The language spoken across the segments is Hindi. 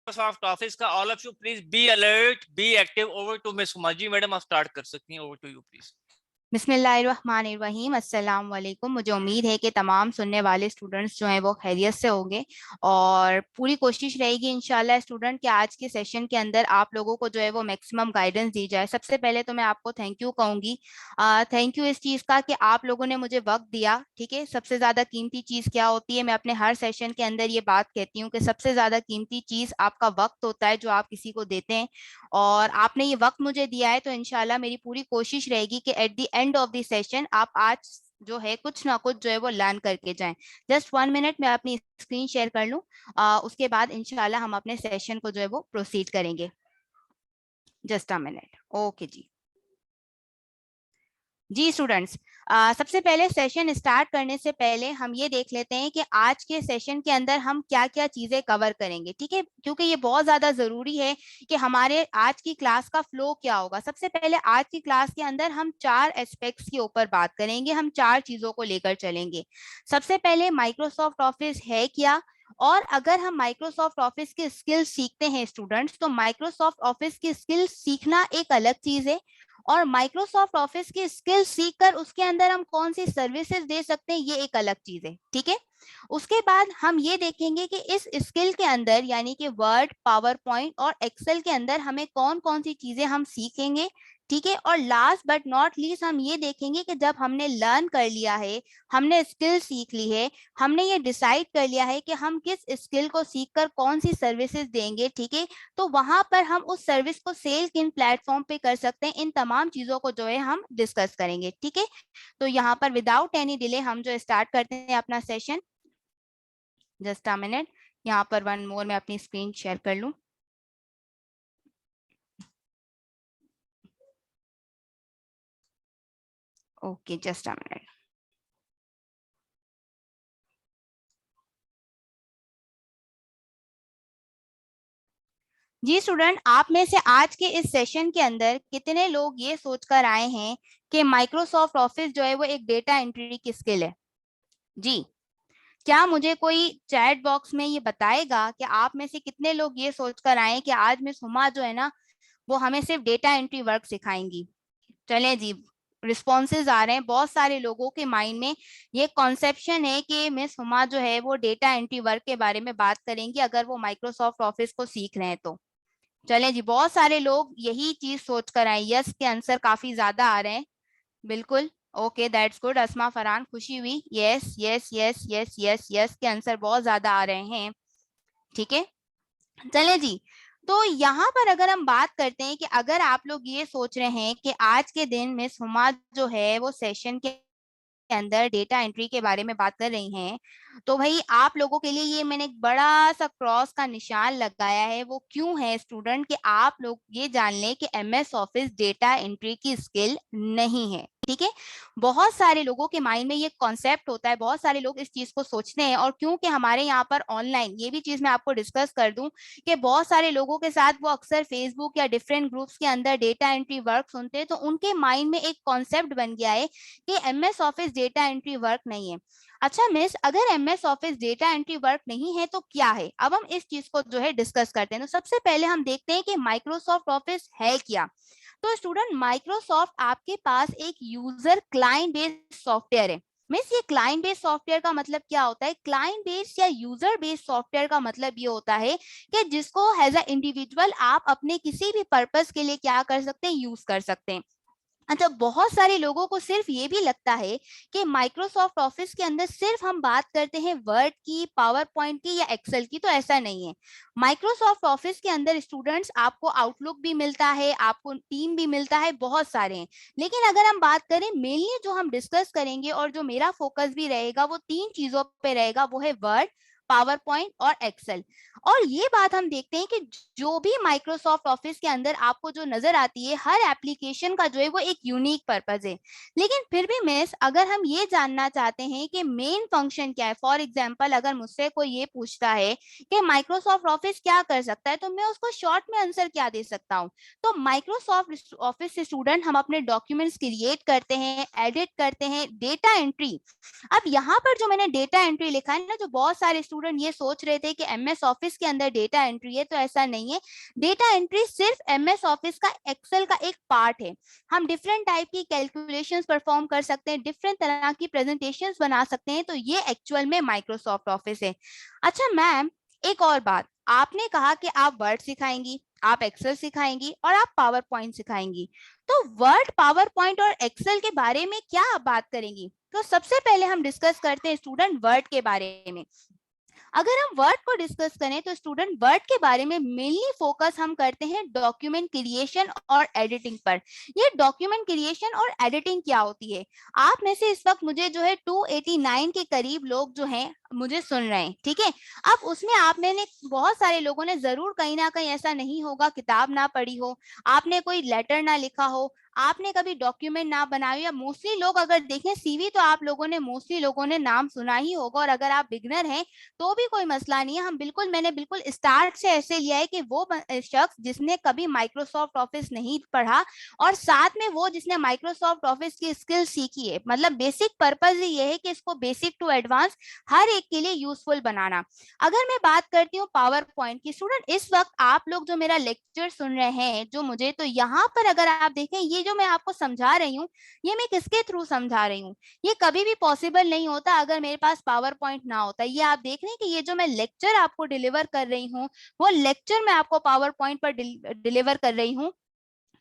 Microsoft Office का all of you please be alert, be active. Over to Miss Huma जी, मैडम आप स्टार्ट कर सकती हैं. Over to you please. बिस्मिल्लाहिर्रहमानिर्रहीम, अस्सलाम वालेकुम। मुझे उम्मीद है कि तमाम सुनने वाले स्टूडेंट्स जो हैं वो खैरियत से होंगे और पूरी कोशिश रहेगी इंशाल्लाह स्टूडेंट कि आज के सेशन के अंदर आप लोगों को जो है वो मैक्सिमम गाइडेंस दी जाए। सबसे पहले तो मैं आपको थैंक यू कहूँगी, थैंक यू इस चीज़ का कि आप लोगों ने मुझे वक्त दिया। ठीक है, सबसे ज़्यादा कीमती चीज़ क्या होती है? मैं अपने हर सेशन के अंदर ये बात कहती हूँ कि सबसे ज़्यादा कीमती चीज़ आपका वक्त होता है जो आप किसी को देते हैं, और आपने ये वक्त मुझे दिया है। तो इंशाल्लाह मेरी पूरी कोशिश रहेगी कि at the end of the session आप आज जो है कुछ ना कुछ जो है वो लर्न करके जाएं। जस्ट 1 मिनट मैं अपनी स्क्रीन शेयर कर लूं, उसके बाद इंशाल्लाह हम अपने सेशन को जो है वो प्रोसीड करेंगे। Just a minute. ओके जी स्टूडेंट्स, सबसे पहले सेशन स्टार्ट करने से पहले हम ये देख लेते हैं कि आज के सेशन के अंदर हम क्या क्या चीजें कवर करेंगे। ठीक है, क्योंकि ये बहुत ज्यादा जरूरी है कि हमारे आज की क्लास का फ्लो क्या होगा। सबसे पहले आज की क्लास के अंदर हम 4 एस्पेक्ट्स के ऊपर बात करेंगे, हम 4 चीजों को लेकर चलेंगे। सबसे पहले माइक्रोसॉफ्ट ऑफिस है क्या, और अगर हम माइक्रोसॉफ्ट ऑफिस के स्किल्स सीखते हैं स्टूडेंट्स, तो माइक्रोसॉफ्ट ऑफिस की स्किल्स सीखना एक अलग चीज है, और माइक्रोसॉफ्ट ऑफिस की स्किल सीखकर उसके अंदर हम कौन सी सर्विसेज दे सकते हैं, ये एक अलग चीज है। ठीक है, उसके बाद हम ये देखेंगे कि इस स्किल के अंदर यानी कि वर्ड, पावर पॉइंट और एक्सेल के अंदर हमें कौन कौन सी चीजें हम सीखेंगे। ठीक है, और लास्ट बट नॉट लीस्ट हम ये देखेंगे कि जब हमने लर्न कर लिया है, हमने स्किल सीख ली है, हमने ये डिसाइड कर लिया है कि हम किस स्किल को सीखकर कौन सी सर्विसेज देंगे, ठीक है, तो वहां पर हम उस सर्विस को सेल किन प्लेटफॉर्म पे कर सकते हैं, इन तमाम चीजों को जो है हम डिस्कस करेंगे। ठीक है, तो यहाँ पर विदाउट एनी डिले हम जो स्टार्ट करते हैं अपना सेशन। जस्ट अ मिनट, यहाँ पर वन मोर मैं अपनी स्क्रीन शेयर कर लूं। Okay, just a minute. जी स्टूडेंट, आप में से आज के इस सेशन के अंदर कितने लोग ये सोचकर आए हैं कि माइक्रोसॉफ्ट ऑफिस जो है वो एक डेटा एंट्री की स्किल है? जी, क्या मुझे कोई चैट बॉक्स में ये बताएगा कि आप में से कितने लोग ये सोचकर आए कि आज मिस हुमा जो है ना वो हमें सिर्फ डेटा एंट्री वर्क सिखाएंगी? चलें जी, रिस्पॉन्सेज आ रहे हैं। बहुत सारे लोगों के माइंड में ये कॉन्सेप्शन है कि मिस हुमा जो है वो डेटा एंट्री वर्क के बारे में बात करेंगी अगर वो माइक्रोसॉफ्ट ऑफिस को सीख रहे हैं तो। चलें जी, बहुत सारे लोग यही चीज सोच कर आए। यस के आंसर काफी ज्यादा आ रहे हैं। बिल्कुल, ओके दैट्स गुड। अस्मा फरहान, खुशी हुई। Yes yes yes yes yes yes के आंसर बहुत ज्यादा आ रहे हैं। ठीक है, चले जी, तो यहाँ पर अगर हम बात करते हैं कि अगर आप लोग ये सोच रहे हैं कि आज के दिन मिस हुमा जो है वो सेशन के अंदर डेटा एंट्री के बारे में बात कर रही हैं, तो भाई आप लोगों के लिए ये मैंने एक बड़ा सा क्रॉस का निशान लगाया है। वो क्यों है स्टूडेंट, कि आप लोग ये जान लें कि एमएस ऑफिस डेटा एंट्री की स्किल नहीं है। ठीक है, बहुत सारे लोगों के माइंड में ये कॉन्सेप्ट होता है, बहुत सारे लोग इस चीज को सोचते हैं, और क्योंकि हमारे यहाँ पर ऑनलाइन ये भी चीज मैं आपको डिस्कस कर दूं कि बहुत सारे लोगों के साथ वो अक्सर फेसबुक या डिफरेंट ग्रुप्स के अंदर डेटा एंट्री वर्क सुनते हैं, तो उनके माइंड में एक कॉन्सेप्ट बन गया है कि MS office data entry work नहीं है। अच्छा मिस, अगर MS office data entry work नहीं है तो क्या है? अब हम इस चीज को जो है डिस्कस करते हैं। तो सबसे पहले हम देखते हैं कि माइक्रोसॉफ्ट ऑफिस है क्या। तो स्टूडेंट, माइक्रोसॉफ्ट आपके पास एक यूजर क्लाइंट बेस्ड सॉफ्टवेयर है। मिस, ये क्लाइंट बेस्ड सॉफ्टवेयर का मतलब क्या होता है? क्लाइंट बेस्ड या यूजर बेस्ड सॉफ्टवेयर का मतलब ये होता है कि जिसको एज अ इंडिविजुअल आप अपने किसी भी पर्पस के लिए क्या कर सकते हैं, यूज कर सकते हैं। अच्छा, बहुत सारे लोगों को सिर्फ ये भी लगता है कि माइक्रोसॉफ्ट ऑफिस के अंदर सिर्फ हम बात करते हैं वर्ड की, पावर पॉइंट की या एक्सेल की, तो ऐसा नहीं है। माइक्रोसॉफ्ट ऑफिस के अंदर स्टूडेंट्स आपको आउटलुक भी मिलता है, आपको टीम भी मिलता है, बहुत सारे हैं। लेकिन अगर हम बात करें मेनली जो हम डिस्कस करेंगे और जो मेरा फोकस भी रहेगा वो 3 चीजों पे रहेगा, वो है वर्ड, पावर पॉइंट और एक्सेल। और ये बात हम देखते हैं कि जो भी माइक्रोसॉफ्ट ऑफिस के अंदर आपको जो नजर आती है, हर एप्लीकेशन का जो है वो एक यूनिक पर्पस है। लेकिन फिर भी मिस, अगर हम ये जानना चाहते हैं कि मेन फंक्शन क्या है, फॉर एग्जांपल अगर मुझसे कोई ये पूछता है कि माइक्रोसॉफ्ट ऑफिस क्या कर सकता है, तो मैं उसको शॉर्ट में आंसर क्या दे सकता हूँ? तो माइक्रोसॉफ्ट ऑफिस से स्टूडेंट हम अपने डॉक्यूमेंट्स क्रिएट करते हैं, एडिट करते हैं, डेटा एंट्री। अब यहाँ पर जो मैंने डेटा एंट्री लिखा है ना, जो बहुत सारे स्टूडेंट ये सोच रहे थे कि एमएस ऑफिस के अंदर डेटा एंट्री है, तो ऐसा नहीं है। डेटा एंट्री सिर्फ एमएस ऑफिस का एक्सेल का एक पार्ट है। हम डिफरेंट टाइप की कैलकुलेशंस परफॉर्म कर सकते हैं, डिफरेंट तरह की प्रेजेंटेशंस बना सकते हैं, तो ये एक्चुअल में माइक्रोसॉफ्ट ऑफिस है। अच्छा मैम, एक और बात, आपने कहा कि आप वर्ड सिखाएंगी, आप एक्सेल सिखाएंगी और आप पावर पॉइंट सिखाएंगी, तो वर्ड, पावर पॉइंट और एक्सेल के बारे में क्या आप बात करेंगी? तो सबसे पहले हम डिस्कस करते हैं स्टूडेंट वर्ड के बारे में। अगर हम वर्ड को डिस्कस करें तो स्टूडेंट वर्ड के बारे में मेनली फोकस हम करते हैं डॉक्यूमेंट क्रिएशन और एडिटिंग पर। ये डॉक्यूमेंट क्रिएशन और एडिटिंग क्या होती है? आप में से इस वक्त मुझे जो है 289 के करीब लोग जो हैं मुझे सुन रहे हैं, ठीक है। अब उसमें आपने ने बहुत सारे लोगों ने जरूर कहीं ना कहीं ऐसा नहीं होगा किताब ना पढ़ी हो, आपने कोई लेटर ना लिखा हो, आपने कभी डॉक्यूमेंट ना बनाया, या मोस्टली लोग अगर देखें सीवी तो आप लोगों ने मोस्टली लोगों ने नाम सुना ही होगा। और अगर आप बिगनर हैं तो भी कोई मसला नहीं है, मैंने बिल्कुल स्टार्ट से ऐसे लिया है कि वो शख्स जिसने कभी माइक्रोसॉफ्ट ऑफिस नहीं पढ़ा और साथ में वो जिसने माइक्रोसॉफ्ट ऑफिस की स्किल सीखी है, मतलब बेसिक पर्पज ही ये है कि इसको बेसिक टू एडवांस हर एक के लिए यूजफुल बनाना। अगर मैं बात करती हूँ पावर पॉइंट की, स्टूडेंट इस वक्त आप लोग जो मेरा लेक्चर सुन रहे हैं जो मुझे, तो यहाँ पर अगर आप देखें ये जो मैं आपको समझा रही हूँ ये मैं किसके थ्रू समझा रही हूँ? ये कभी भी पॉसिबल नहीं होता अगर मेरे पास पावर पॉइंट ना होता। ये आप देख रहे हैं कि ये जो मैं लेक्चर आपको डिलीवर कर रही हूँ वो लेक्चर मैं आपको पावर पॉइंट पर डिलीवर कर रही हूँ,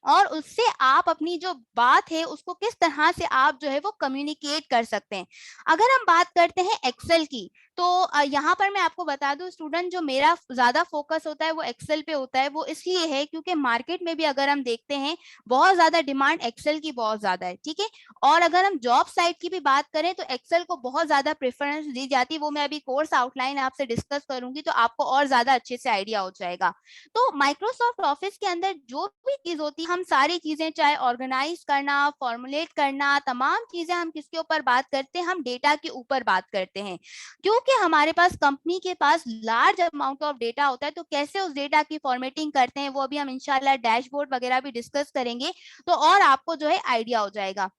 और उससे आप अपनी जो बात है उसको किस तरह से आप जो है वो कम्युनिकेट कर सकते हैं। अगर हम बात करते हैं एक्सेल की, तो यहाँ पर मैं आपको बता दूं स्टूडेंट, जो मेरा ज्यादा फोकस होता है वो एक्सेल पे होता है। वो इसलिए है क्योंकि मार्केट में भी अगर हम देखते हैं बहुत ज्यादा डिमांड एक्सेल की बहुत ज्यादा है, ठीक है। और अगर हम जॉब साइट की भी बात करें तो एक्सेल को बहुत ज्यादा प्रेफरेंस दी जाती है। वो मैं अभी कोर्स आउटलाइन आपसे डिस्कस करूंगी तो आपको और ज्यादा अच्छे से आइडिया हो जाएगा। तो माइक्रोसॉफ्ट ऑफिस के अंदर जो भी चीज होती है, हम सारी चीजें चाहे ऑर्गेनाइज करना, फॉर्मुलेट करना, तमाम चीजें हम किसके ऊपर बात करते हैं? हम डेटा के ऊपर बात करते हैं। क्योंकि हमारे पास कंपनी के पास लार्ज अमाउंट ऑफ डेटा होता है, तो कैसे उस डेटा की फॉर्मेटिंग करते हैं वो अभी हम इंशाल्लाह डैशबोर्ड वगैरह भी डिस्कस करेंगे, तो और आपको जो है आइडिया हो जाएगा।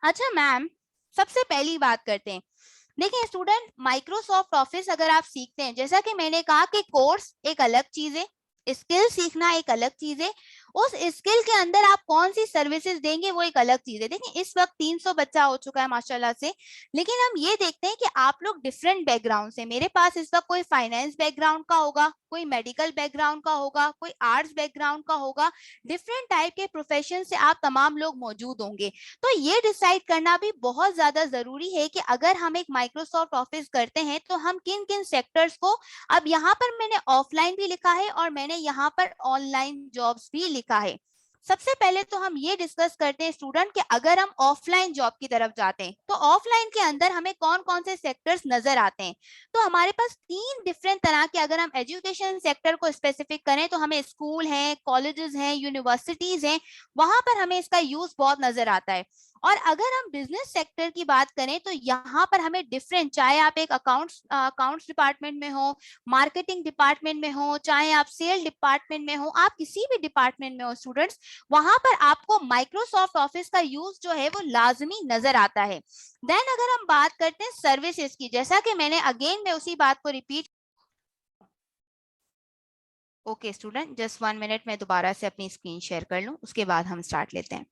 अच्छा मैम, सबसे पहली बात करते हैं। देखिए स्टूडेंट, माइक्रोसॉफ्ट ऑफिस अगर आप सीखते हैं, जैसा कि मैंने कहा कि कोर्स एक अलग चीज है, स्किल सीखना एक अलग चीज है, उस स्किल के अंदर आप कौन सी सर्विसेज देंगे वो एक अलग चीज है। देखिए इस वक्त 300 बच्चा हो चुका है माशाल्लाह से, लेकिन हम ये देखते हैं कि आप लोग डिफरेंट बैकग्राउंड से, मेरे पास इस वक्त कोई फाइनेंस बैकग्राउंड का होगा, कोई मेडिकल बैकग्राउंड का होगा, कोई आर्ट्स बैकग्राउंड का होगा, डिफरेंट टाइप के प्रोफेशन से आप तमाम लोग मौजूद होंगे। तो ये डिसाइड करना भी बहुत ज्यादा जरूरी है कि अगर हम एक माइक्रोसॉफ्ट ऑफिस करते हैं तो हम किन किन सेक्टर्स को, अब यहाँ पर मैंने ऑफलाइन भी लिखा है और मैंने यहाँ पर ऑनलाइन जॉब्स भी लिखा है। सबसे पहले तो हम ये डिस्कस करते हैं स्टूडेंट कि अगर हम ऑफलाइन जॉब की तरफ जाते हैं तो ऑफलाइन के अंदर हमें कौन कौन से सेक्टर्स नजर आते हैं? तो हमारे पास 3 डिफरेंट तरह के, अगर हम एजुकेशन सेक्टर को स्पेसिफिक करें तो हमें स्कूल हैं, कॉलेजेस हैं, यूनिवर्सिटीज हैं, वहां पर हमें इसका यूज बहुत नजर आता है। और अगर हम बिजनेस सेक्टर की बात करें तो यहाँ पर हमें डिफरेंट, चाहे आप एक अकाउंट्स डिपार्टमेंट में हो, मार्केटिंग डिपार्टमेंट में हो, चाहे आप सेल डिपार्टमेंट में हो, आप किसी भी डिपार्टमेंट में हो स्टूडेंट्स, वहां पर आपको माइक्रोसॉफ्ट ऑफिस का यूज जो है वो लाजमी नजर आता है। देन अगर हम बात करते हैं सर्विसेज की, जैसा कि मैंने अगेन मैं उसी बात को repeat, okay student just 1 minute, मैं दोबारा से अपनी स्क्रीन शेयर कर लूं, उसके बाद हम स्टार्ट लेते हैं।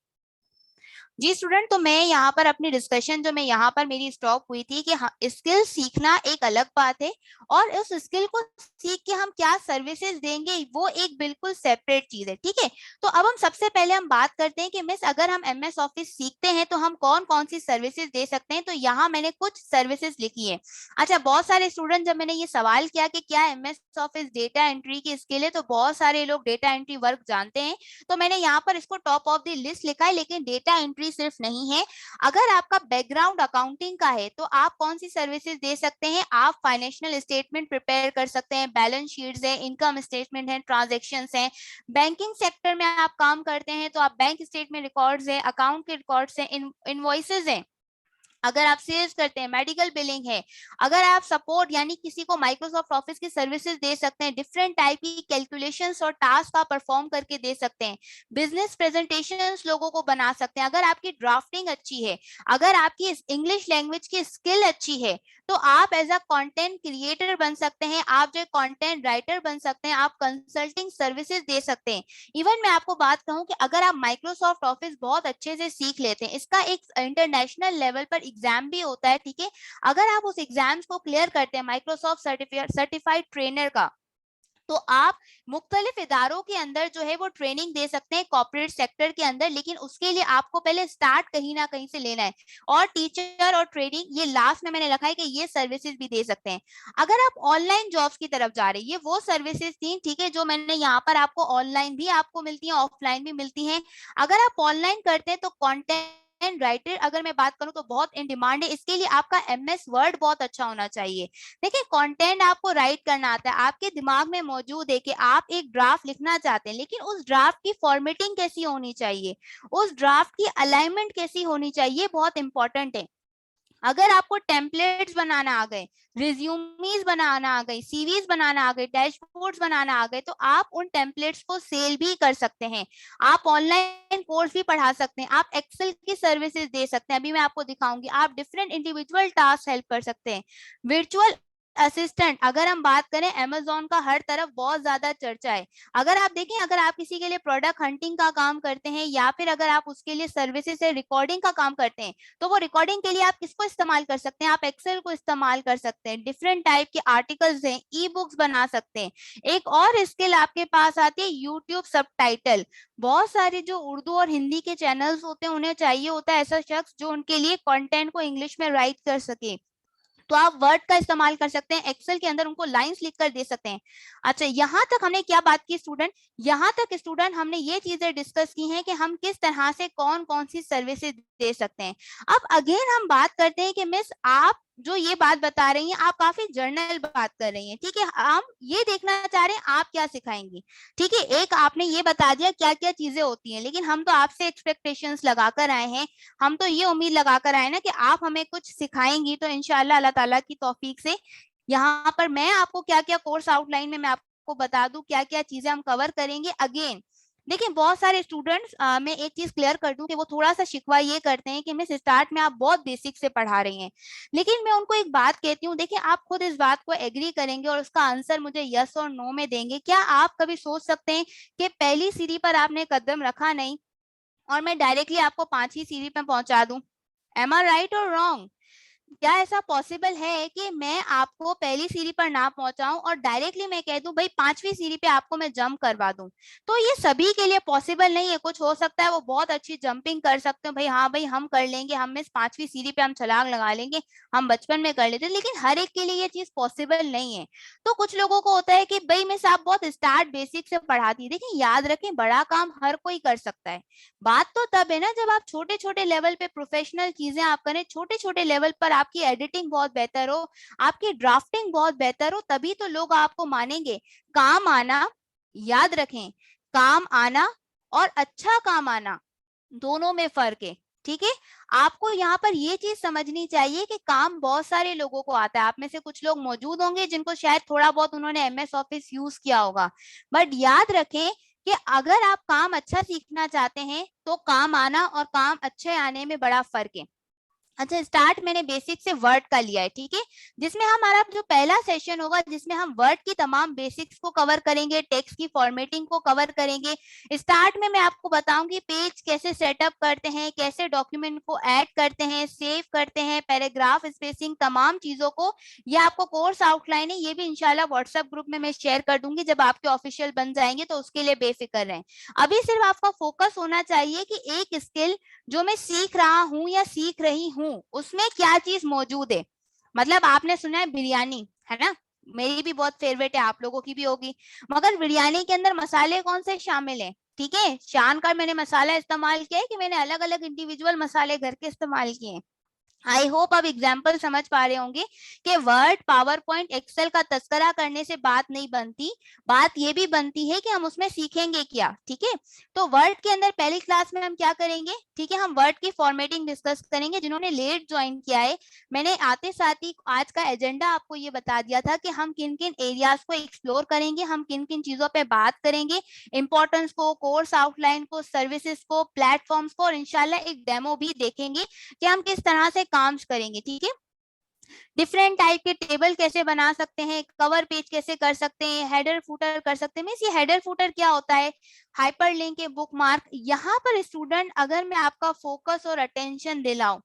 जी स्टूडेंट, तो मैं यहाँ पर अपनी डिस्कशन जो मैं यहाँ पर मेरी स्टॉप हुई थी कि स्किल सीखना एक अलग बात है और उस स्किल को सीख के हम क्या सर्विसेज देंगे वो एक बिल्कुल सेपरेट चीज है, ठीक है। तो अब हम सबसे पहले हम बात करते हैं कि मिस अगर हम एमएस ऑफिस सीखते हैं तो हम कौन कौन सी सर्विसेज दे सकते हैं। तो यहाँ मैंने कुछ सर्विसेज लिखी है। अच्छा, बहुत सारे स्टूडेंट जब मैंने ये सवाल किया कि क्या एमएस ऑफिस डेटा एंट्री की स्किल है, तो बहुत सारे लोग डेटा एंट्री वर्क जानते हैं, तो मैंने यहाँ पर इसको टॉप ऑफ द लिस्ट लिखा है। लेकिन डेटा एंट्री सिर्फ नहीं है, अगर आपका बैकग्राउंड अकाउंटिंग का है तो आप कौन सी सर्विसेज दे सकते हैं? आप फाइनेंशियल स्टेटमेंट प्रिपेयर कर सकते हैं, बैलेंस शीट्स है, इनकम स्टेटमेंट है, ट्रांजैक्शंस हैं। बैंकिंग सेक्टर में आप काम करते हैं तो आप बैंक स्टेटमेंट रिकॉर्ड्स है, अकाउंट के रिकॉर्ड्स हैं, इनवॉइसेज हैं, अगर आप सेल्स करते हैं, मेडिकल बिलिंग है, अगर आप सपोर्ट यानी किसी को माइक्रोसॉफ्ट ऑफिस की सर्विसेज दे सकते हैं, डिफरेंट टाइप की कैलकुलेशंस और टास्क आप परफॉर्म करके दे सकते हैं, बिजनेस प्रेजेंटेशंस लोगों को बना सकते हैं, अगर आपकी ड्राफ्टिंग अच्छी है, अगर आपकी इंग्लिश लैंग्वेज की स्किल अच्छी है, तो आप एज अ कंटेंट क्रिएटर बन सकते हैं, आप जो कंटेंट राइटर बन सकते हैं, आप कंसल्टिंग सर्विसेज दे सकते हैं। इवन मैं आपको बात कहूं कि अगर आप माइक्रोसॉफ्ट ऑफिस बहुत अच्छे से सीख लेते हैं, इसका एक इंटरनेशनल लेवल पर एग्जाम भी होता है, ठीक है, अगर आप उस एग्जाम्स को क्लियर करते हैं माइक्रोसॉफ्ट सर्टिफाइड ट्रेनर का, तो आप मुख्तलिफ इदारों के अंदर जो है वो ट्रेनिंग दे सकते हैं कॉर्पोरेट सेक्टर के अंदर, लेकिन उसके लिए आपको पहले स्टार्ट कहीं ना कहीं से लेना है। और टीचर और ट्रेनिंग ये लास्ट में मैंने रखा है कि ये सर्विसेज भी दे सकते हैं। अगर आप ऑनलाइन जॉब्स की तरफ जा रहे हैं, ये वो सर्विसेज थी, ठीक है, जो मैंने यहाँ पर आपको ऑनलाइन भी आपको मिलती है, ऑफलाइन भी मिलती है। अगर आप ऑनलाइन करते हैं तो कॉन्टेंट राइटर अगर मैं बात करूं तो बहुत इन डिमांड है, इसके लिए आपका एमएस वर्ड बहुत अच्छा होना चाहिए। देखिए कंटेंट आपको राइट करना आता है, आपके दिमाग में मौजूद है कि आप एक ड्राफ्ट लिखना चाहते हैं, लेकिन उस ड्राफ्ट की फॉर्मेटिंग कैसी होनी चाहिए, उस ड्राफ्ट की अलाइनमेंट कैसी होनी चाहिए, बहुत इंपॉर्टेंट है। अगर आपको टेम्पलेट्स बनाना आ गए, रिज्यूमीज बनाना आ गई, सीवीज बनाना आ गए, डैशबोर्ड्स बनाना आ गए, तो आप उन टेम्पलेट्स को सेल भी कर सकते हैं, आप ऑनलाइन कोर्स भी पढ़ा सकते हैं, आप एक्सेल की सर्विसेज दे सकते हैं, अभी मैं आपको दिखाऊंगी, आप डिफरेंट इंडिविजुअल टास्क हेल्प कर सकते हैं, वर्चुअल असिस्टेंट अगर हम बात करें, अमेजोन का हर तरफ बहुत ज्यादा चर्चा है। अगर आप देखें, अगर आप किसी के लिए प्रोडक्ट हंटिंग का काम करते हैं, या फिर अगर आप उसके लिए सर्विसेज से रिकॉर्डिंग का काम करते हैं, तो वो रिकॉर्डिंग के लिए आप किसको इस्तेमाल कर सकते हैं, आप एक्सेल को इस्तेमाल कर सकते हैं, डिफरेंट टाइप के आर्टिकल्स हैं, ई बुक्स बना सकते हैं। एक और स्किल आपके पास आती है यूट्यूब सबटाइटल। बहुत सारे जो उर्दू और हिंदी के चैनल्स होते हैं, उन्हें चाहिए होता है ऐसा शख्स जो उनके लिए कंटेंट को इंग्लिश में राइट कर सके, तो आप वर्ड का इस्तेमाल कर सकते हैं, एक्सेल के अंदर उनको लाइंस लिख कर दे सकते हैं। अच्छा, यहाँ तक हमने क्या बात की स्टूडेंट, यहाँ तक स्टूडेंट हमने ये चीजें डिस्कस की हैं कि हम किस तरह से कौन कौन सी सर्विसेज दे सकते हैं। अब अगेन हम बात करते हैं कि मिस आप जो ये बात बता रही हैं, आप काफी जर्नल बात कर रही हैं, ठीक है, हम ये देखना चाह रहे हैं आप क्या सिखाएंगी। ठीक है, एक आपने ये बता दिया क्या क्या चीजें होती हैं, लेकिन हम तो आपसे एक्सपेक्टेशंस लगाकर आए हैं, हम तो ये उम्मीद लगाकर आए ना कि आप हमें कुछ सिखाएंगी, तो इंशाल्लाह अल्लाह ताला की तौफीक से यहाँ पर मैं आपको क्या क्या कोर्स आउटलाइन में मैं आपको बता दूं, क्या क्या चीजें हम कवर करेंगे। अगेन देखिए, बहुत सारे स्टूडेंट्स मैं एक चीज क्लियर कर दूं कि वो थोड़ा सा शिकवा ये करते हैं कि मिस स्टार्ट में आप बहुत बेसिक से पढ़ा रही हैं, लेकिन मैं उनको एक बात कहती हूँ, देखिए आप खुद इस बात को एग्री करेंगे और उसका आंसर मुझे यस और नो में देंगे। क्या आप कभी सोच सकते हैं कि पहली सीढ़ी पर आपने कदम रखा नहीं और मैं डायरेक्टली आपको 5वीं सीढ़ी पे पहुंचा दूं? एम आई राइट और रॉन्ग? क्या ऐसा पॉसिबल है कि मैं आपको पहली सीढ़ी पर ना पहुंचाऊं और डायरेक्टली मैं कह दूं भाई 5वीं सीढ़ी पे आपको मैं जंप करवा दूं? तो ये सभी के लिए पॉसिबल नहीं है। कुछ हो सकता है वो बहुत अच्छी जंपिंग कर सकते हो, भाई हाँ भाई हम कर लेंगे, हम इस 5वीं सीढ़ी पे हम छलांग लगा लेंगे, हम बचपन में कर लेते, लेकिन हर एक के लिए ये चीज पॉसिबल नहीं है। तो कुछ लोगों को होता है कि भाई मिस आप बहुत स्टार्ट बेसिक से पढ़ाती है। देखिए याद रखें, बड़ा काम हर कोई कर सकता है, बात तो तब है ना जब आप छोटे छोटे लेवल पे प्रोफेशनल चीजें आप करें, छोटे छोटे लेवल पर आपकी एडिटिंग बहुत बेहतर हो, आपकी ड्राफ्टिंग बहुत बेहतर हो, तभी तो लोग आपको मानेंगे। काम आना, याद रखें, काम आना और अच्छा काम आना दोनों में फर्क है, ठीक है। आपको यहाँ पर ये चीज समझनी चाहिए कि काम बहुत सारे लोगों को आता है, आप में से कुछ लोग मौजूद होंगे जिनको शायद थोड़ा बहुत उन्होंने एमएस ऑफिस यूज किया होगा, बट याद रखें कि अगर आप काम अच्छा सीखना चाहते हैं तो काम आना और काम अच्छे आने में बड़ा फर्क है। अच्छा, स्टार्ट मैंने बेसिक से वर्ड का लिया है, ठीक है, जिसमें हमारा जो पहला सेशन होगा जिसमें हम वर्ड की तमाम बेसिक्स को कवर करेंगे, टेक्स्ट की फॉर्मेटिंग को कवर करेंगे। स्टार्ट में मैं आपको बताऊंगी पेज कैसे सेटअप करते हैं, कैसे डॉक्यूमेंट को ऐड करते हैं, सेव करते हैं, पैराग्राफ स्पेसिंग, तमाम चीजों को। ये आपको कोर्स आउटलाइन है, ये भी इंशाल्लाह व्हाट्सएप ग्रुप में मैं शेयर कर दूंगी जब आपके ऑफिशियल बन जाएंगे, तो उसके लिए बेफिक्र रहें। अभी सिर्फ आपका फोकस होना चाहिए कि एक स्किल जो मैं सीख रहा हूं या सीख रही हूं उसमें क्या चीज मौजूद है। मतलब आपने सुना है बिरयानी, है ना, मेरी भी बहुत फेवरेट है, आप लोगों की भी होगी, मगर बिरयानी के अंदर मसाले कौन से शामिल हैं? ठीक है, शान का मैंने मसाला इस्तेमाल किया है कि मैंने अलग अलग इंडिविजुअल मसाले घर के इस्तेमाल किए हैं। आई होप आप एग्जाम्पल समझ पा रहे होंगे कि वर्ड, पावर पॉइंट, एक्सेल का तस्करा करने से बात नहीं बनती, बात ये भी बनती है कि हम उसमें सीखेंगे क्या। ठीक है, तो वर्ड के अंदर पहली क्लास में हम क्या करेंगे, ठीक है, हम वर्ड की फॉर्मेटिंग डिस्कस करेंगे। जिन्होंने लेट ज्वाइन किया है, मैंने आते साथ ही आज का एजेंडा आपको ये बता दिया था कि हम किन किन एरियाज को एक्सप्लोर करेंगे, हम किन किन चीजों पे बात करेंगे, इंपॉर्टेंस को, कोर्स आउटलाइन को, सर्विसेज को, प्लेटफॉर्म्स को, और इंशाल्लाह एक डेमो भी देखेंगे कि हम किस तरह से काम करेंगे। ठीक है, डिफरेंट टाइप के टेबल कैसे बना सकते हैं, कवर पेज कैसे कर सकते हैं, हेडर फुटर कर सकते हैं। मींस ये हेडर फुटर क्या होता है, हाइपरलिंक के बुक मार्क। यहाँ पर स्टूडेंट, अगर मैं आपका फोकस और अटेंशन दिलाऊं,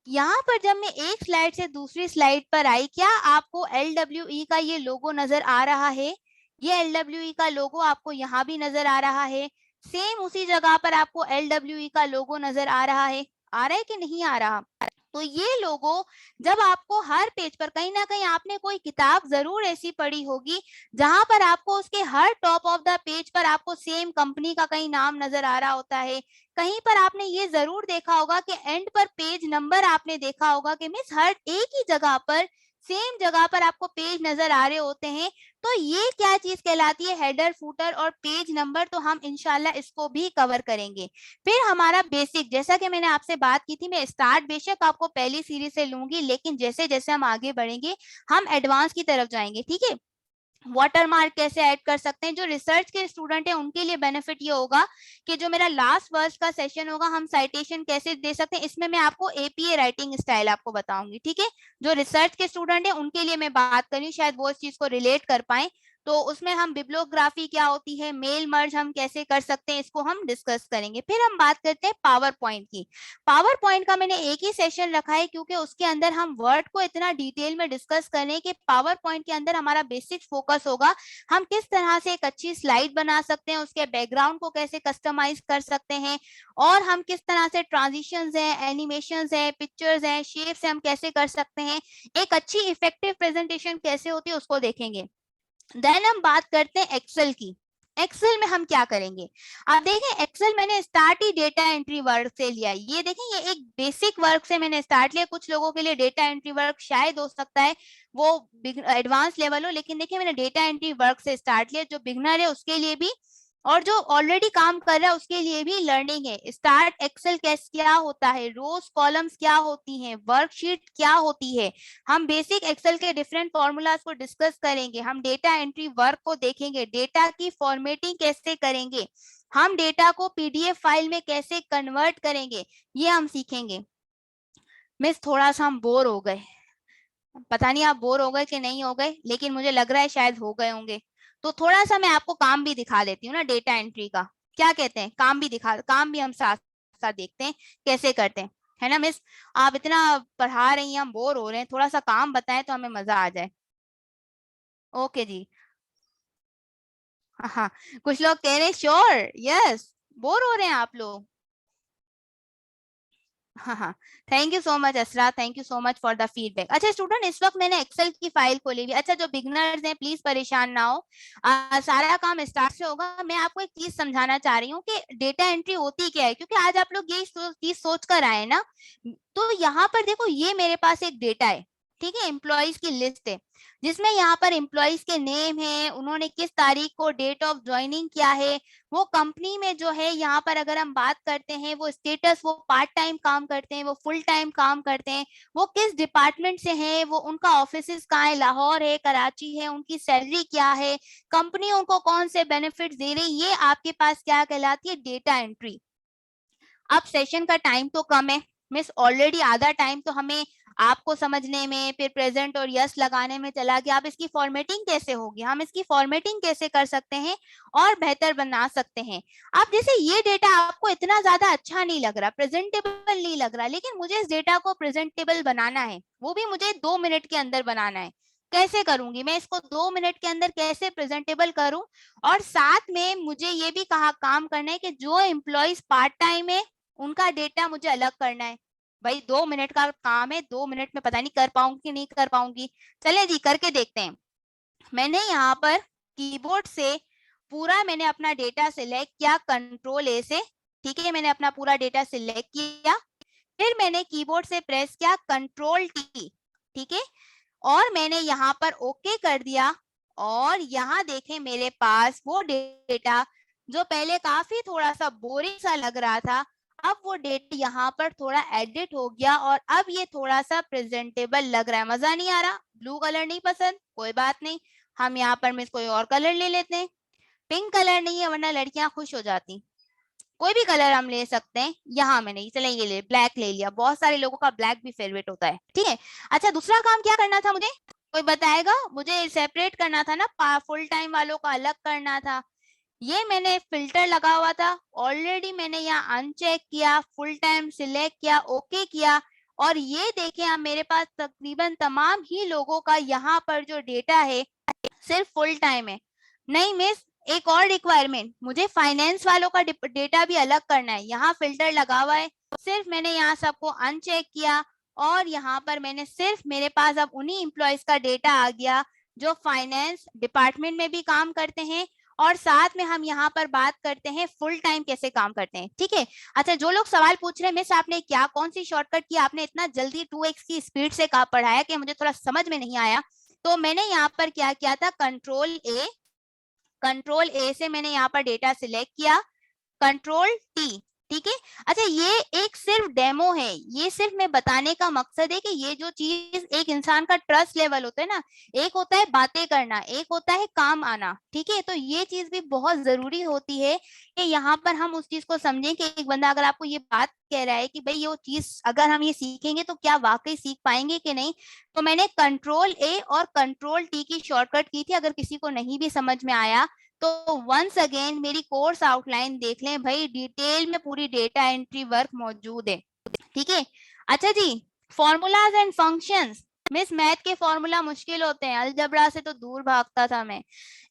यहाँ पर जब मैं एक स्लाइड से दूसरी स्लाइड पर आई, क्या आपको LWE का ये लोगो नजर आ रहा है? ये LWE का लोगो आपको यहाँ भी नजर आ रहा है, सेम उसी जगह पर आपको LWE का लोगो नजर आ रहा है। आ रहा है कि नहीं आ रहा? तो ये लोगो जब आपको हर पेज पर, कहीं ना कहीं आपने कोई किताब जरूर ऐसी पढ़ी होगी जहां पर आपको उसके हर टॉप ऑफ द पेज पर आपको सेम कंपनी का कहीं नाम नजर आ रहा होता है। कहीं पर आपने ये जरूर देखा होगा कि एंड पर पेज नंबर आपने देखा होगा कि मिस हर एक ही जगह पर, सेम जगह पर आपको पेज नजर आ रहे होते हैं। तो ये क्या चीज कहलाती है, हेडर, फुटर और पेज नंबर। तो हम इंशाल्लाह इसको भी कवर करेंगे। फिर हमारा बेसिक, जैसा कि मैंने आपसे बात की थी, मैं स्टार्ट बेशक आपको पहली सीरीज से लूंगी, लेकिन जैसे जैसे हम आगे बढ़ेंगे हम एडवांस की तरफ जाएंगे। ठीक है, वाटरमार्क कैसे ऐड कर सकते हैं। जो रिसर्च के स्टूडेंट हैं उनके लिए बेनिफिट ये होगा कि जो मेरा लास्ट वर्ष का सेशन होगा, हम साइटेशन कैसे दे सकते हैं, इसमें मैं आपको APA राइटिंग स्टाइल आपको बताऊंगी। ठीक है, जो रिसर्च के स्टूडेंट हैं उनके लिए मैं बात करी, शायद वो इस चीज को रिलेट कर पाए। तो उसमें हम बिब्लियोग्राफी क्या होती है, मेल मर्ज हम कैसे कर सकते हैं, इसको हम डिस्कस करेंगे। फिर हम बात करते हैं पावर पॉइंट की। पावर पॉइंट का मैंने एक ही सेशन रखा है क्योंकि उसके अंदर हम वर्ड को इतना डिटेल में डिस्कस करें कि पावर पॉइंट के अंदर हमारा बेसिक फोकस होगा हम किस तरह से एक अच्छी स्लाइड बना सकते हैं, उसके बैकग्राउंड को कैसे कस्टमाइज कर सकते हैं, और हम किस तरह से ट्रांजिशंस हैं, एनिमेशंस हैं, पिक्चर्स हैं, शेप्स हैं, हम कैसे कर सकते हैं, एक अच्छी इफेक्टिव प्रेजेंटेशन कैसे होती है उसको देखेंगे। देन हम बात करते हैं एक्सेल की। एक्सेल में हम क्या करेंगे, आप देखें एक्सेल मैंने स्टार्ट ही डेटा एंट्री वर्क से लिया। ये देखें, ये एक बेसिक वर्क से मैंने स्टार्ट लिया। कुछ लोगों के लिए डेटा एंट्री वर्क शायद हो सकता है वो एडवांस लेवल हो, लेकिन देखिए मैंने डेटा एंट्री वर्क से स्टार्ट लिया। जो बिगनर है उसके लिए भी, और जो ऑलरेडी काम कर रहा है उसके लिए भी लर्निंग है। स्टार्ट एक्सेल कैसे, क्या होता है, रोज कॉलम्स क्या होती हैं, वर्कशीट क्या होती है, हम बेसिक एक्सेल के डिफरेंट फॉर्मूलाज को डिस्कस करेंगे। हम डेटा एंट्री वर्क को देखेंगे, डेटा की फॉर्मेटिंग कैसे करेंगे, हम डेटा को PDF फाइल में कैसे कन्वर्ट करेंगे, ये हम सीखेंगे। मिस थोड़ा सा हम बोर हो गए, पता नहीं आप बोर हो गए कि नहीं हो गए, लेकिन मुझे लग रहा है शायद हो गए होंगे। तो थोड़ा सा मैं आपको काम भी दिखा देती हूँ ना डेटा एंट्री का। क्या कहते हैं, काम भी हम साथ साथ देखते हैं कैसे करते हैं, है ना मिस? आप इतना पढ़ा रही हैं, हम बोर हो रहे हैं, थोड़ा सा काम बताएं तो हमें मजा आ जाए। ओके जी। हाँ हाँ, कुछ लोग कह रहे हैं श्योर, यस, बोर हो रहे हैं आप लोग। हाँ हाँ, thank you so much Asra, thank you so much for the feedback. अच्छा स्टूडेंट, इस वक्त मैंने एक्सेल की फाइल खोली हुई। अच्छा, जो बिगनर्स हैं प्लीज परेशान ना हो, सारा काम स्टार्ट से होगा। मैं आपको एक चीज समझाना चाह रही हूँ कि डेटा एंट्री होती क्या है, क्योंकि आज आप लोग यही चीज सोच कर आए ना। तो यहाँ पर देखो, ये मेरे पास एक डेटा है, ठीक है, एम्प्लॉयज की लिस्ट है, जिसमें यहाँ पर एम्प्लॉयज के नेम है, उन्होंने किस तारीख को डेट ऑफ ज्वाइनिंग किया है, वो कंपनी में जो है, यहाँ पर अगर हम बात करते हैं वो स्टेटस, वो पार्ट टाइम काम करते हैं, वो फुल टाइम काम करते हैं, वो किस डिपार्टमेंट से हैं, वो उनका ऑफिस कहाँ है, लाहौर है, कराची है, उनकी सैलरी क्या है, कंपनी उनको कौन से बेनिफिट दे रही, ये आपके पास क्या कहलाती है, डेटा एंट्री। अब सेशन का टाइम तो कम है मिस, ऑलरेडी आधा टाइम तो हमें आपको समझने में, फिर प्रेजेंट और यस लगाने में चला गया। अब इसकी फॉर्मेटिंग कैसे होगी, हम इसकी फॉर्मेटिंग कैसे कर सकते हैं और बेहतर बना सकते हैं। अब जैसे ये डेटा आपको इतना ज्यादा अच्छा नहीं लग रहा, प्रेजेंटेबल नहीं लग रहा, लेकिन मुझे इस डेटा को प्रेजेंटेबल बनाना है, वो भी मुझे 2 मिनट के अंदर बनाना है। कैसे करूंगी मैं इसको 2 मिनट के अंदर, कैसे प्रेजेंटेबल करूं? और साथ में मुझे ये भी कहा काम करना है कि जो एम्प्लॉयज पार्ट टाइम है उनका डेटा मुझे अलग करना है। भाई 2 मिनट का काम है, 2 मिनट में पता नहीं कर पाऊंगी कि नहीं कर पाऊंगी। चले जी, करके देखते हैं। मैंने यहाँ पर कीबोर्ड से पूरा मैंने अपना डेटा सिलेक्ट किया, कंट्रोल A से। ठीक है, मैंने अपना पूरा डेटा सिलेक्ट किया। फिर मैंने कीबोर्ड से प्रेस किया कंट्रोल टी, ठीक है, और मैंने यहाँ पर ओके कर दिया। और यहाँ देखें मेरे पास वो डेटा जो पहले काफी थोड़ा सा बोरिंग सा लग रहा था, अब वो डेटा यहाँ पर थोड़ा एडिट हो गया और अब ये थोड़ा सा प्रेजेंटेबल लग रहा है। मजा नहीं आ रहा, ब्लू कलर नहीं पसंद, कोई बात नहीं, हम यहाँ पर मिस कोई और कलर ले लेते हैं। पिंक कलर नहीं है वरना लड़कियां खुश हो जाती, कोई भी कलर हम ले सकते हैं। यहाँ मैंने चले ये ले ब्लैक ले लिया, बहुत सारे लोगों का ब्लैक भी फेवरेट होता है, ठीक है। अच्छा, दूसरा काम क्या करना था मुझे, कोई बताएगा? मुझे सेपरेट करना था ना, फुल टाइम वालों का अलग करना था। ये मैंने फिल्टर लगा हुआ था ऑलरेडी, मैंने यहाँ अनचेक किया, फुल टाइम सिलेक्ट किया, ओके किया, और ये देखें आप मेरे पास तकरीबन तमाम ही लोगों का यहाँ पर जो डेटा है सिर्फ फुल टाइम है। नहीं मिस, एक और रिक्वायरमेंट, मुझे फाइनेंस वालों का डेटा भी अलग करना है। यहाँ फिल्टर लगा हुआ है, सिर्फ मैंने यहाँ सबको अनचेक किया और यहाँ पर मैंने सिर्फ मेरे पास अब उन्हीं एम्प्लॉयज का डेटा आ गया जो फाइनेंस डिपार्टमेंट में भी काम करते हैं, और साथ में हम यहाँ पर बात करते हैं फुल टाइम कैसे काम करते हैं, ठीक है। अच्छा, जो लोग सवाल पूछ रहे हैं मिस आपने क्या कौन सी शॉर्टकट की, आपने इतना जल्दी 2x की स्पीड से कहा पढ़ाया कि मुझे थोड़ा समझ में नहीं आया। तो मैंने यहाँ पर क्या किया था, कंट्रोल ए से मैंने यहाँ पर डेटा सिलेक्ट किया, कंट्रोल टी, ठीक है। अच्छा, ये एक सिर्फ डेमो है, ये सिर्फ मैं बताने का मकसद है कि ये जो चीज एक इंसान का ट्रस्ट लेवल होता है ना, एक होता है बातें करना, एक होता है काम आना, ठीक है। तो ये चीज भी बहुत जरूरी होती है कि यहाँ पर हम उस चीज को समझें कि एक बंदा अगर आपको ये बात कह रहा है कि भाई ये चीज अगर हम ये सीखेंगे तो क्या वाकई सीख पाएंगे कि नहीं। तो मैंने कंट्रोल ए और कंट्रोल टी की शॉर्टकट की थी, अगर किसी को नहीं भी समझ में आया तो वंस अगेन मेरी कोर्स आउटलाइन देख लें भाई, डिटेल में पूरी डेटा एंट्री वर्क मौजूद है, ठीक है। अच्छा जी, formulas and functions, miss math के फॉर्मूला मुश्किल होते हैं, अलजबरा से तो दूर भागता था मैं।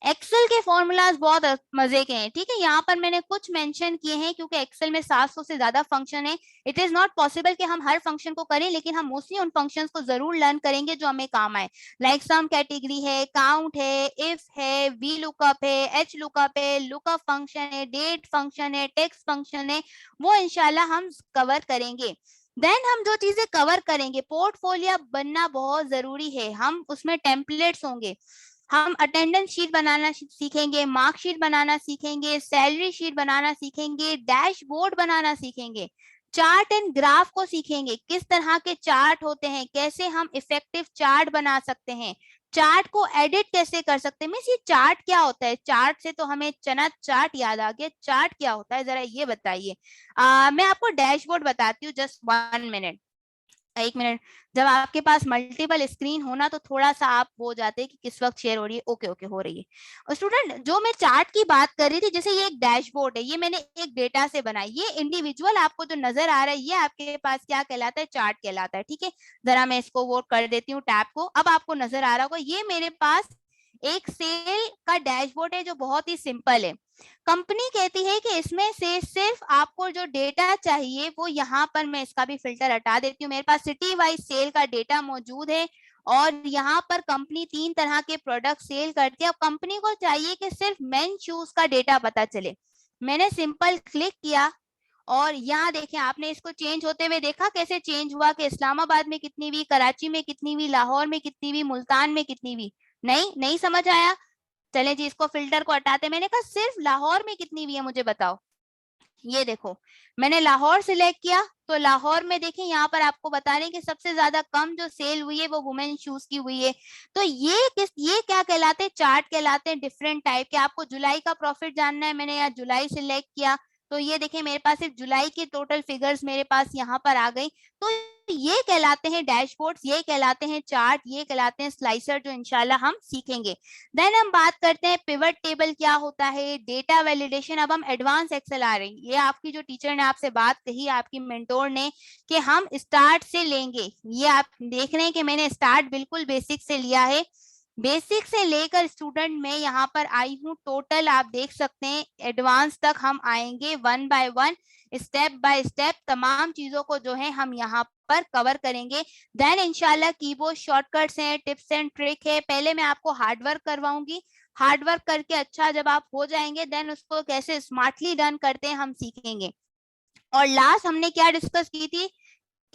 एक्सेल के फॉर्मूलाज बहुत मजे के हैं, ठीक है। यहाँ पर मैंने कुछ मेंशन किए हैं क्योंकि एक्सेल में 700 से ज्यादा फंक्शन है। इट इज नॉट पॉसिबल कि हम हर फंक्शन को करें, लेकिन हम मोस्टली उन फंक्शंस को जरूर लर्न करेंगे जो हमें काम आए। लाइक सम कैटेगरी है, काउंट है, इफ है, वी लुकअप है, एच लुकअप है, लुकअप फंक्शन है, डेट फंक्शन है, टेक्स्ट फंक्शन है, वो इंशाल्लाह हम कवर करेंगे। देन हम जो चीजें कवर करेंगे, पोर्टफोलियो बनना बहुत जरूरी है, हम उसमें टेम्पलेट्स होंगे, हम अटेंडेंस शीट बनाना सीखेंगे, मार्क शीट बनाना सीखेंगे, सैलरी शीट बनाना सीखेंगे, डैशबोर्ड बनाना सीखेंगे, चार्ट एंड ग्राफ को सीखेंगे, किस तरह के चार्ट होते हैं, कैसे हम इफेक्टिव चार्ट बना सकते हैं, चार्ट को एडिट कैसे कर सकते हैं। मिस ये चार्ट क्या होता है, चार्ट से तो हमें चना चार्ट याद आ गया, चार्ट क्या होता है जरा ये बताइए। मैं आपको डैशबोर्ड बताती हूँ, जस्ट 1 मिनट, 1 मिनट। जब आपके पास मल्टीपल स्क्रीन होना तो थोड़ा सा आप हो जाते हैं कि किस वक्त शेयर हो रही है, ओके ओके हो रही है। और स्टूडेंट, जो मैं चार्ट की बात कर रही थी, जैसे ये एक डैशबोर्ड है, ये मैंने एक डेटा से बनाई, ये इंडिविजुअल आपको जो नजर आ रहा है ये आपके पास क्या कहलाता है, चार्ट कहलाता है, ठीक है। जरा मैं इसको वो कर देती हूँ टैब को, अब आपको नजर आ रहा होगा, ये मेरे पास एक सेल का डैशबोर्ड है जो बहुत ही सिंपल है। कंपनी कहती है कि इसमें से सिर्फ आपको जो डेटा चाहिए वो यहाँ पर, मैं इसका भी फिल्टर हटा देती हूँ, मेरे पास सिटी वाइज सेल का डेटा मौजूद है और यहाँ पर कंपनी 3 तरह के प्रोडक्ट सेल करती है। अब कंपनी को चाहिए कि सिर्फ मेन शूज का डेटा पता चले। मैंने सिंपल क्लिक किया और यहाँ देखें, आपने इसको चेंज होते हुए देखा कैसे चेंज हुआ कि इस्लामाबाद में कितनी हुई, कराची में कितनी हुई, लाहौर में कितनी हुई, मुल्तान में कितनी हुई। नहीं समझ आया, चले जी इसको फिल्टर को हटाते। मैंने कहा सिर्फ लाहौर में कितनी हुई है मुझे बताओ। ये देखो, मैंने लाहौर सिलेक्ट किया तो लाहौर में देखें यहाँ पर आपको बता रहे हैं कि सबसे ज्यादा कम जो सेल हुई है वो वुमेन शूज की हुई है। तो ये क्या कहलाते हैं, चार्ट कहलाते हैं डिफरेंट टाइप के। आपको जुलाई का प्रॉफिट जानना है, मैंने यहाँ जुलाई सिलेक्ट किया तो ये देखें मेरे पास सिर्फ जुलाई की टोटल फिगर्स मेरे पास यहाँ पर आ गई। तो ये कहलाते हैं डैशबोर्ड्स, ये कहलाते हैं चार्ट, ये कहलाते हैं स्लाइसर, जो इंशाल्लाह हम सीखेंगे। देन हम बात करते हैं पिवट टेबल क्या होता है, डेटा वैलिडेशन। अब हम एडवांस एक्सेल आ रहे हैं, ये आपकी जो टीचर ने आपसे बात कही, आपकी मेंटोर ने, कि हम स्टार्ट से लेंगे। ये आप देख रहे हैं कि मैंने स्टार्ट बिल्कुल बेसिक से लिया है, बेसिक से लेकर स्टूडेंट में यहाँ पर आई हूँ, टोटल आप देख सकते हैं एडवांस तक हम आएंगे, 1 बाय 1 स्टेप बाय स्टेप तमाम चीजों को जो है हम यहाँ पर कवर करेंगे। देन इंशाल्लाह कीबोर्ड शॉर्टकट्स हैं, टिप्स एंड ट्रिक है। पहले मैं आपको हार्डवर्क करवाऊंगी, हार्डवर्क करके अच्छा जब आप हो जाएंगे देन उसको कैसे स्मार्टली डन करते हैं हम सीखेंगे। और लास्ट हमने क्या डिस्कस की थी,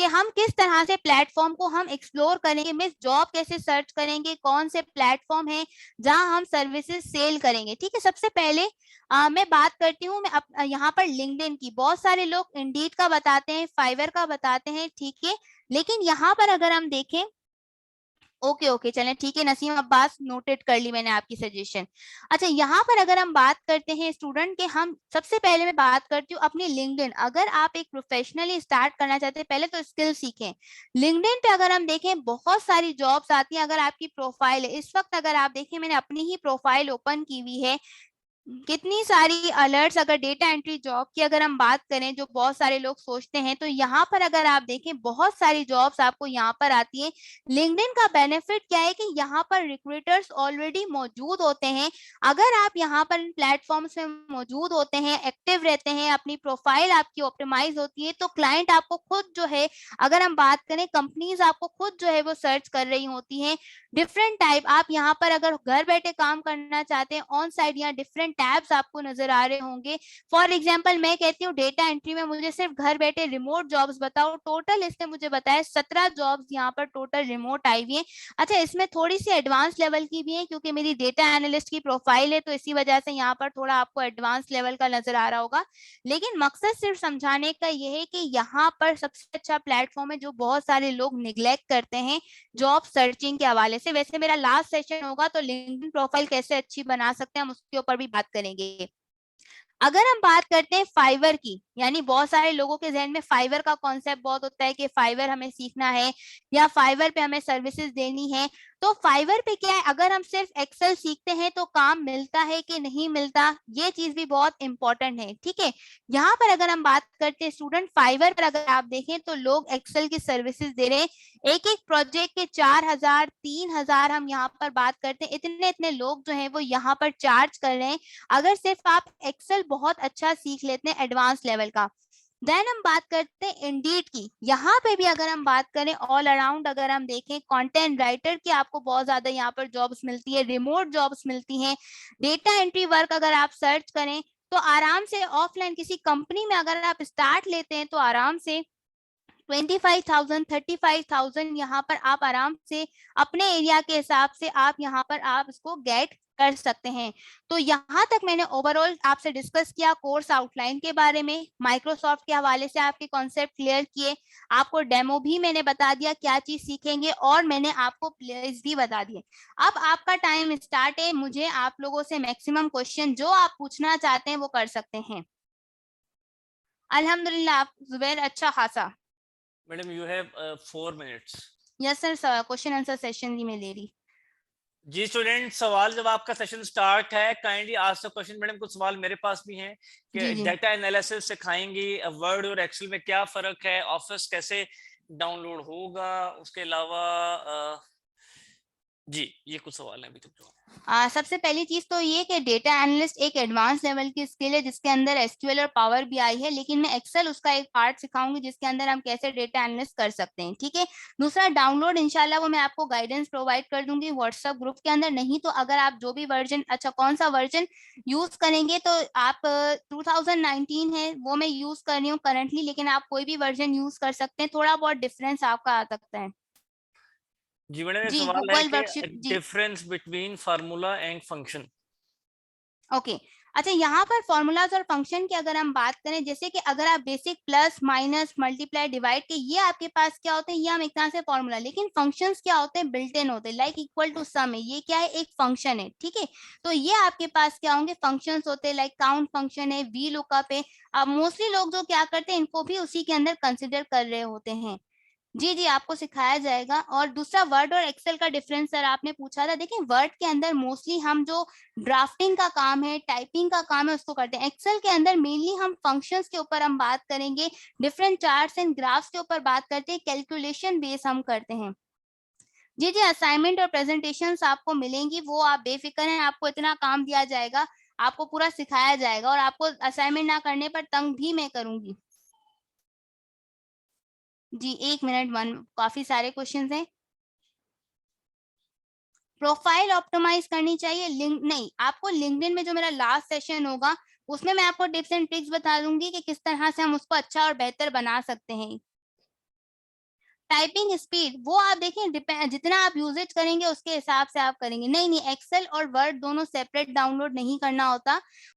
कि हम किस तरह से प्लेटफॉर्म को हम एक्सप्लोर करेंगे, मीन्स जॉब कैसे सर्च करेंगे, कौन से प्लेटफॉर्म है जहां हम सर्विसेज सेल करेंगे। ठीक है, सबसे पहले मैं बात करती हूँ मैं यहाँ पर लिंक्डइन की। बहुत सारे लोग इंडीड का बताते हैं, फाइवर का बताते हैं, ठीक है, लेकिन यहाँ पर अगर हम देखें, ओके ओके चलें ठीक है नसीम अब्बास, नोटेड कर ली मैंने आपकी सजेशन। अच्छा, यहाँ पर अगर हम बात करते हैं स्टूडेंट के, हम सबसे पहले मैं बात करती हूँ अपनी लिंक्डइन। अगर आप एक प्रोफेशनली स्टार्ट करना चाहते हैं, पहले तो स्किल सीखें। लिंक्डइन पे अगर हम देखें बहुत सारी जॉब्स आती हैं। अगर आपकी प्रोफाइल है इस वक्त, अगर आप देखें मैंने अपनी ही प्रोफाइल ओपन की हुई है, कितनी सारी अलर्ट्स, अगर डेटा एंट्री जॉब की अगर हम बात करें जो बहुत सारे लोग सोचते हैं, तो यहाँ पर अगर आप देखें बहुत सारी जॉब्स आपको यहाँ पर आती है। लिंक्डइन का बेनिफिट क्या है कि यहाँ पर रिक्रूटर्स ऑलरेडी मौजूद होते हैं। अगर आप यहाँ पर इन प्लेटफॉर्म्स में मौजूद होते हैं, एक्टिव रहते हैं, अपनी प्रोफाइल आपकी ऑप्टिमाइज होती है, तो क्लाइंट आपको खुद जो है, अगर हम बात करें कंपनीज आपको खुद जो है वो सर्च कर रही होती हैं डिफरेंट टाइप। आप यहाँ पर अगर घर बैठे काम करना चाहते हैं ऑन साइड, या डिफरेंट टैब्स आपको नजर आ रहे होंगे। फॉर एग्जांपल मैं कहती हूँ डेटा एंट्री में मुझे सिर्फ घर बैठे रिमोट जॉब्स बताओ, टोटल इसने मुझे बताया 17 जॉब्स यहाँ पर टोटल रिमोट आई हुई है। अच्छा, इसमें थोड़ी सी एडवांस लेवल की भी है क्योंकि मेरी डेटा एनालिस्ट की प्रोफाइल है, तो इसी वजह से यहाँ पर थोड़ा आपको एडवांस लेवल का नजर आ रहा होगा। लेकिन मकसद सिर्फ समझाने का यह है कि यहाँ पर सबसे अच्छा प्लेटफॉर्म है जो बहुत सारे लोग निग्लेक्ट करते हैं जॉब सर्चिंग के हवाले से। वैसे मेरा लास्ट सेशन होगा तो लिंक्डइन प्रोफाइल कैसे अच्छी बना सकते हैं हम उसके ऊपर भी बात करेंगे। अगर हम बात करते हैं फाइवर की, यानी बहुत सारे लोगों के जहन में फाइवर का कॉन्सेप्ट बहुत होता है कि फाइवर हमें सीखना है या फाइवर पे हमें सर्विसेज देनी है। तो फाइवर पे क्या है, अगर हम सिर्फ एक्सेल सीखते हैं तो काम मिलता है कि नहीं मिलता, ये चीज भी बहुत इंपॉर्टेंट है। ठीक है, यहाँ पर अगर हम बात करते हैं स्टूडेंट, फाइवर पर अगर आप देखें तो लोग एक्सेल की सर्विसेज दे रहे हैं। एक एक प्रोजेक्ट के 4,000 3,000 हम यहाँ पर बात करते हैं, इतने इतने लोग जो है वो यहाँ पर चार्ज कर रहे हैं अगर सिर्फ आप एक्सेल बहुत अच्छा सीख लेते हैं एडवांस लेवल का। देन हम बात करते हैं इंडीड की। यहाँ पे भी अगर हम बात करें ऑल अराउंड, अगर हम देखें कंटेंट राइटर की आपको बहुत ज्यादा यहाँ पर जॉब्स मिलती है, रिमोट जॉब्स मिलती हैं। डेटा एंट्री वर्क अगर आप सर्च करें तो आराम से ऑफलाइन किसी कंपनी में अगर आप स्टार्ट लेते हैं तो आराम से 25,000 35,000 यहाँ पर आप आराम से अपने एरिया के हिसाब से आप यहाँ पर आप इसको गेट कर सकते हैं। तो यहाँ तक मैंने ओवरऑल आपसे डिस्कस किया कोर्स आउटलाइन के बारे में, माइक्रोसॉफ्ट के हवाले से आपके कॉन्सेप्ट क्लियर किए, आपको डेमो भी मैंने बता दिया क्या चीज सीखेंगे, और मैंने आपको प्लेस भी बता दिए। अब आपका टाइम स्टार्ट है, मुझे आप लोगों से मैक्सिमम क्वेश्चन जो आप पूछना चाहते हैं वो कर सकते हैं। अल्हम्दुलिल्लाह, आप जुबैर अच्छा खासा। Madam you have 4 minutes। Yes sir, question answer session भी मैं ले रही। जी स्टूडेंट, सवाल जब आपका सेशन स्टार्ट है kindly ask the question. Madam कुछ सवाल मेरे पास भी हैं कि जी जी डाटा एनालिसिस सिखाएंगी, वर्ड और एक्सेल में क्या फर्क है, ऑफिस कैसे डाउनलोड होगा, उसके अलावा जी ये कुछ सवाल हैं अभी तक जो। सबसे पहली चीज तो ये कि डेटा एनालिस्ट एक एडवांस लेवल की स्किल है जिसके अंदर एसक्यूएल और पावर बीआई है, लेकिन मैं एक्सेल उसका एक पार्ट सिखाऊंगी जिसके अंदर हम कैसे डेटा एनालिस्ट कर सकते हैं। ठीक है, दूसरा डाउनलोड इंशाल्लाह वो मैं आपको गाइडेंस प्रोवाइड कर दूंगी व्हाट्सएप ग्रुप के अंदर। नहीं तो अगर आप जो भी वर्जन, अच्छा कौन सा वर्जन यूज करेंगे, तो आप 2019 है वो मैं यूज कर रही हूँ करंटली, लेकिन आप कोई भी वर्जन यूज कर सकते हैं, थोड़ा बहुत डिफरेंस आपका आ सकता है। जी मैडम, ये जी सवाल है गूगल कि वर्कशीट जी। Difference between formula and function. Okay अच्छा, यहाँ पर फॉर्मूलाज और फंक्शन की अगर हम बात करें, जैसे कि अगर आप basic plus minus multiply divide के, ये आपके पास क्या होते हैं, ये हम एक तरह से फॉर्मूला, लेकिन फंक्शंस क्या होते हैं, बिल्ट इन होते हैं, लाइक इक्वल टू सम है, ये क्या है, एक फंक्शन है। ठीक है, तो ये आपके पास क्या होंगे, फंक्शंस होते हैं, लाइक काउंट फंक्शन है, वी लुकअप है। अब मोस्टली लोग जो क्या करते हैं इनको भी उसी के अंदर कंसिडर कर रहे होते हैं। जी जी, आपको सिखाया जाएगा। और दूसरा वर्ड और एक्सेल का डिफरेंस सर आपने पूछा था, देखिए वर्ड के अंदर मोस्टली हम जो ड्राफ्टिंग का काम है, टाइपिंग का काम है उसको करते हैं। एक्सेल के अंदर मेनली हम फंक्शंस के ऊपर हम बात करेंगे, डिफरेंट चार्ट्स एंड ग्राफ्स के ऊपर बात करते हैं, कैलकुलेशन बेस हम करते हैं। जी जी, असाइनमेंट और प्रेजेंटेशंस आपको मिलेंगी, वो आप बेफिक्र हैं, आपको इतना काम दिया जाएगा, आपको पूरा सिखाया जाएगा, और आपको असाइनमेंट ना करने पर तंग भी मैं करूंगी। जी 1 मिनट, काफी सारे क्वेश्चंस हैं। प्रोफाइल ऑप्टिमाइज करनी चाहिए, लिंक नहीं, आपको लिंक्डइन में जो मेरा लास्ट सेशन होगा उसमें मैं आपको टिप्स एंड ट्रिक्स बता दूंगी कि किस तरह से हम उसको अच्छा और बेहतर बना सकते हैं। टाइपिंग स्पीड वो आप देखें जितना आप यूजेज करेंगे उसके हिसाब से आप करेंगे। नहीं, एक्सेल और वर्ड दोनों सेपरेट डाउनलोड नहीं करना होता।